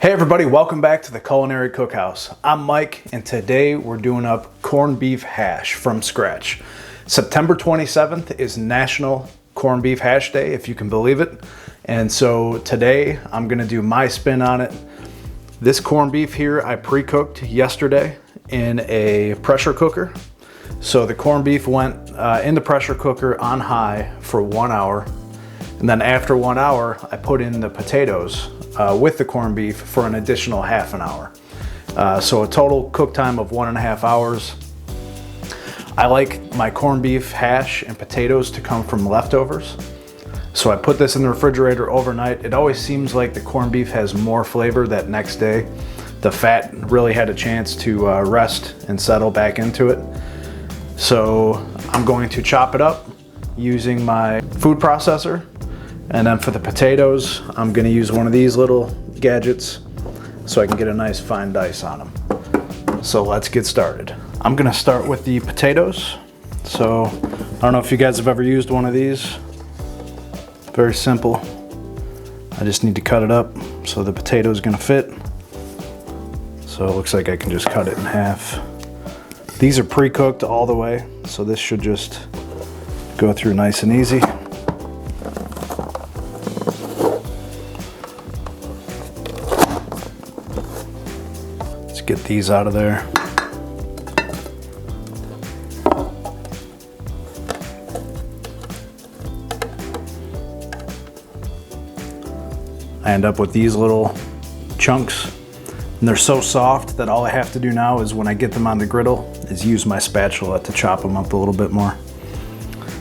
Hey everybody, welcome back to the Culinary Cookhouse. I'm Mike, and today we're doing up corned beef hash from scratch. September 27th is National Corned Beef Hash Day, if you can believe it. And so today I'm gonna do my spin on it. This corned beef here I pre-cooked yesterday in a pressure cooker. So the corned beef went in the pressure cooker on high for 1 hour. And then after 1 hour, I put in the potatoes with the corned beef for an additional half an hour. So a total cook time of 1.5 hours. I like my corned beef hash and potatoes to come from leftovers. So I put this in the refrigerator overnight. It always seems like the corned beef has more flavor that next day. The fat really had a chance to rest and settle back into it. So I'm going to chop it up using my food processor. And then for the potatoes, I'm gonna use one of these little gadgets so I can get a nice fine dice on them. So let's get started. I'm gonna start with the potatoes. So I don't know if you guys have ever used one of these. Very simple. I just need to cut it up so the potato is gonna fit. So it looks like I can just cut it in half. These are pre-cooked all the way, so this should just go through nice and easy. Get these out of there. I end up with these little chunks, and they're so soft that all I have to do now is when I get them on the griddle is use my spatula to chop them up a little bit more.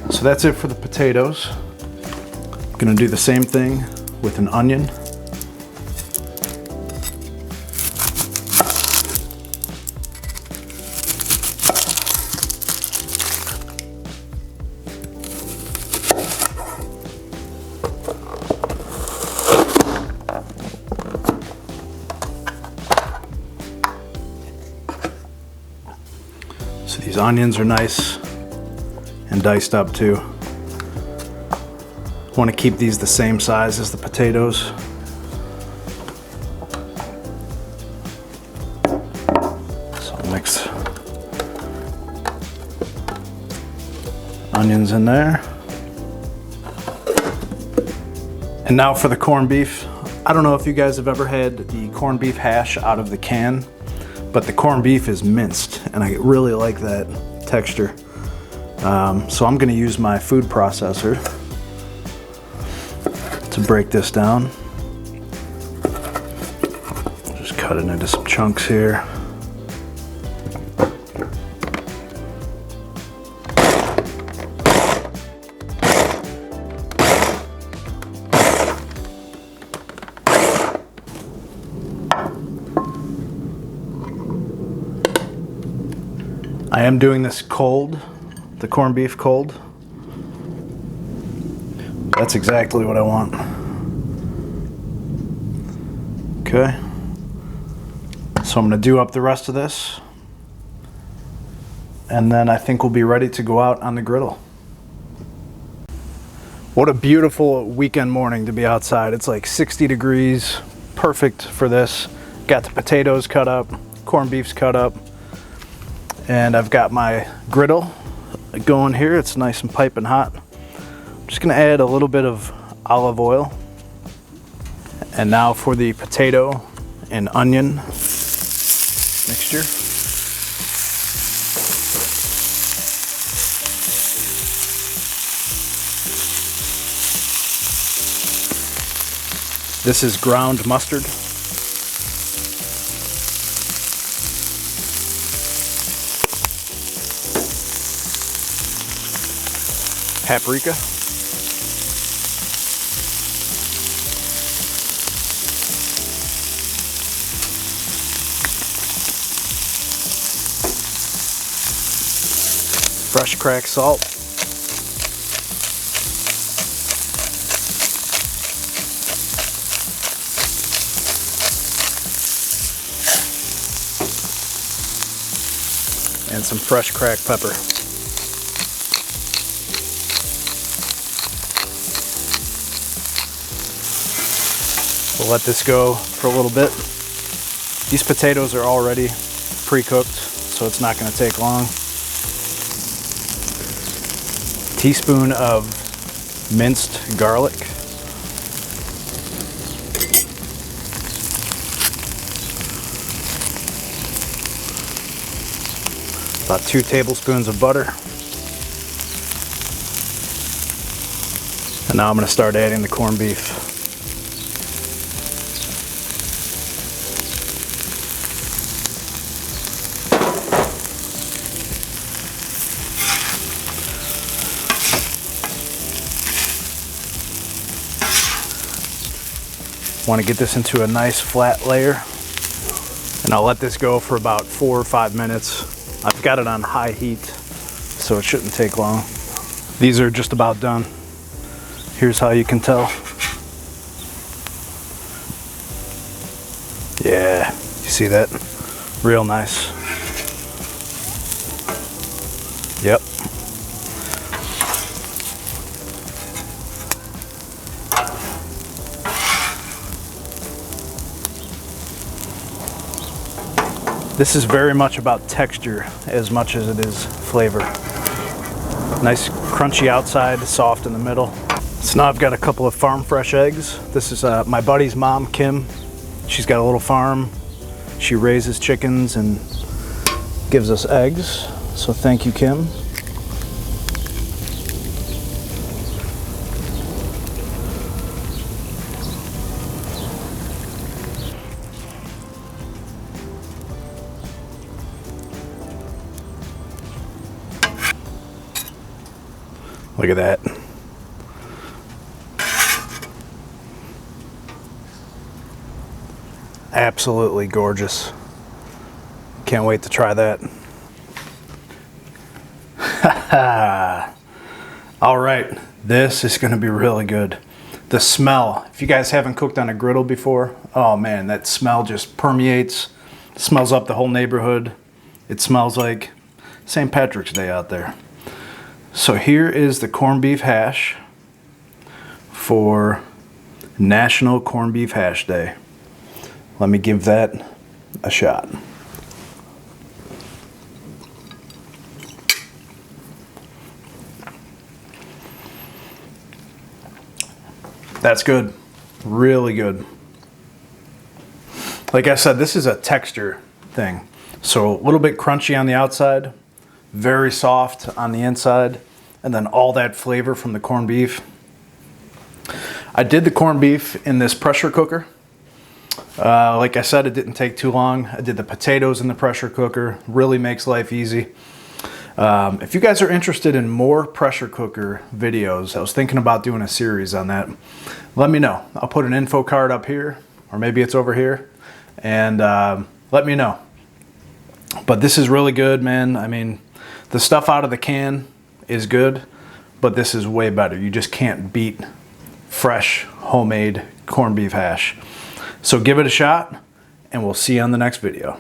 So that's it for the potatoes. I'm gonna do the same thing with an onion. So these onions are nice and diced up too. Want to keep these the same size as the potatoes. So mix onions in there. And now for the corned beef. I don't know if you guys have ever had the corned beef hash out of the can, but the corned beef is minced, and I really like that texture. So I'm gonna use my food processor to break this down. Just cut it into some chunks here. I am doing this cold, the corned beef cold. That's exactly what I want. Okay. So I'm gonna do up the rest of this, and then I think we'll be ready to go out on the griddle. What a beautiful weekend morning to be outside. It's like 60 degrees, perfect for this. Got the potatoes cut up, corned beef's cut up. And I've got my griddle going here. It's nice and piping hot. I'm just gonna add a little bit of olive oil. And now for the potato and onion mixture. This is ground mustard. Paprika. Fresh cracked salt. And some fresh cracked pepper. We'll let this go for a little bit. These potatoes are already pre-cooked, so it's not going to take long. Teaspoon of minced garlic. About 2 tablespoons of butter. And now I'm going to start adding the corned beef. Want to get this into a nice flat layer, and I'll let this go for about 4 or 5 minutes. I've got it on high heat, so it shouldn't take long. These are just about done. Here's how you can tell. Yeah, you see that? Real nice. Yep. This is very much about texture as much as it is flavor. Nice crunchy outside, soft in the middle. So now I've got a couple of farm fresh eggs. This is my buddy's mom, Kim. She's got a little farm. She raises chickens and gives us eggs. So thank you, Kim. Look at that. Absolutely gorgeous. Can't wait to try that. All right, this is gonna be really good. The smell, if you guys haven't cooked on a griddle before, oh man, that smell just permeates, smells up the whole neighborhood. It smells like St. Patrick's Day out there. So here is the corned beef hash for National Corned Beef Hash Day. Let me give that a shot. That's good, really good. Like I said, this is a texture thing. So a little bit crunchy on the outside, very soft on the inside, and then all that flavor from the corned beef. I did the corned beef in this pressure cooker. Like I said, it didn't take too long. I did the potatoes in the pressure cooker. Really makes life easy. If you guys are interested in more pressure cooker videos, I was thinking about doing a series on that. Let me know. I'll put an info card up here, or maybe it's over here, and let me know. But this is really good, man. I mean, the stuff out of the can is good, but this is way better. You just can't beat fresh, homemade corned beef hash. So give it a shot, and we'll see you on the next video.